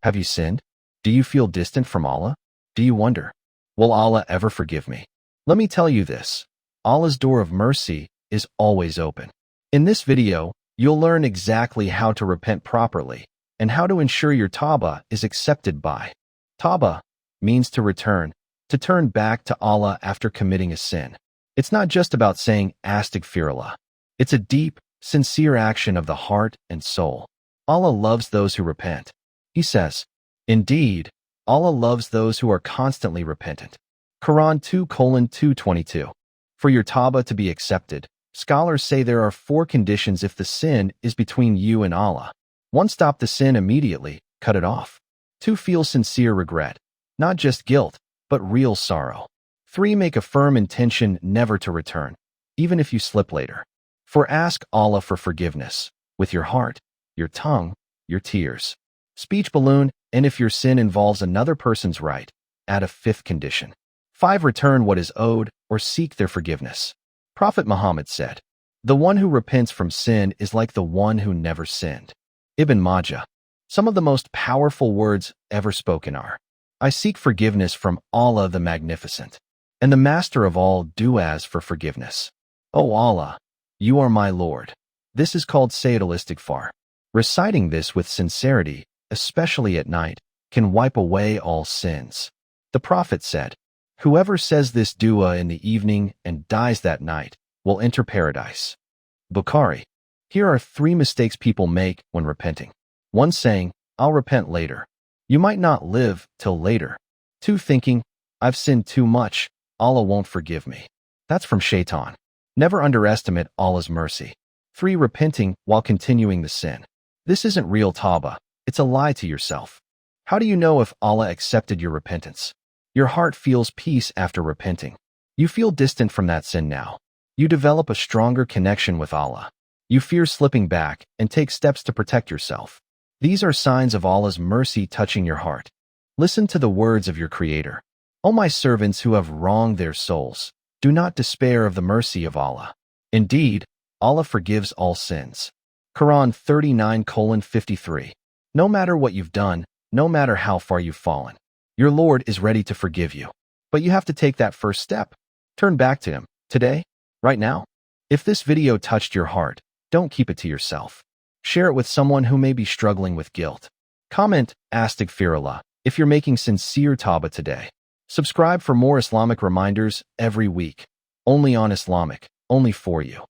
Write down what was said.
Have you sinned? Do you feel distant from Allah? Do you wonder, will Allah ever forgive me? Let me tell you this. Allah's door of mercy is always open. In this video, you'll learn exactly how to repent properly and how to ensure your Tawbah is accepted by. Tawbah means to turn back to Allah after committing a sin. It's not just about saying astaghfirullah. It's a deep, sincere action of the heart and soul. Allah loves those who repent. He says, "Indeed, Allah loves those who are constantly repentant." Quran 2:222. For your Tawbah to be accepted, scholars say there are 4 conditions if the sin is between you and Allah. 1. Stop the sin immediately, cut it off. 2. Feel sincere regret, not just guilt, but real sorrow. 3. Make a firm intention never to return, even if you slip later. 4. Ask Allah for forgiveness, with your heart, your tongue, your tears. Speech balloon, and if your sin involves another person's right, add a 5th condition. 5. Return what is owed or seek their forgiveness. Prophet Muhammad said, "The one who repents from sin is like the one who never sinned." Ibn Majah. Some of the most powerful words ever spoken are, "I seek forgiveness from Allah the Magnificent, and the Master of all du'as for forgiveness. O Allah, you are my Lord." This is called Sayyid al-Istighfar. Reciting this with sincerity, especially at night, can wipe away all sins. The Prophet said, "Whoever says this dua in the evening and dies that night will enter paradise." Bukhari. Here are 3 mistakes people make when repenting. 1. Saying, "I'll repent later." You might not live till later. 2. Thinking, "I've sinned too much, Allah won't forgive me." That's from Shaitan. Never underestimate Allah's mercy. 3. Repenting while continuing the sin. This isn't real Tawbah. It's a lie to yourself. How do you know if Allah accepted your repentance? Your heart feels peace after repenting. You feel distant from that sin now. You develop a stronger connection with Allah. You fear slipping back and take steps to protect yourself. These are signs of Allah's mercy touching your heart. Listen to the words of your Creator. "O my servants who have wronged their souls, do not despair of the mercy of Allah. Indeed, Allah forgives all sins." Quran 39:53. No matter what you've done, no matter how far you've fallen, your Lord is ready to forgive you. But you have to take that first step. Turn back to Him, today, right now. If this video touched your heart, don't keep it to yourself. Share it with someone who may be struggling with guilt. Comment, astaghfirullah, if you're making sincere Tawbah today. Subscribe for more Islamic reminders every week. Only on Islamic, only for you.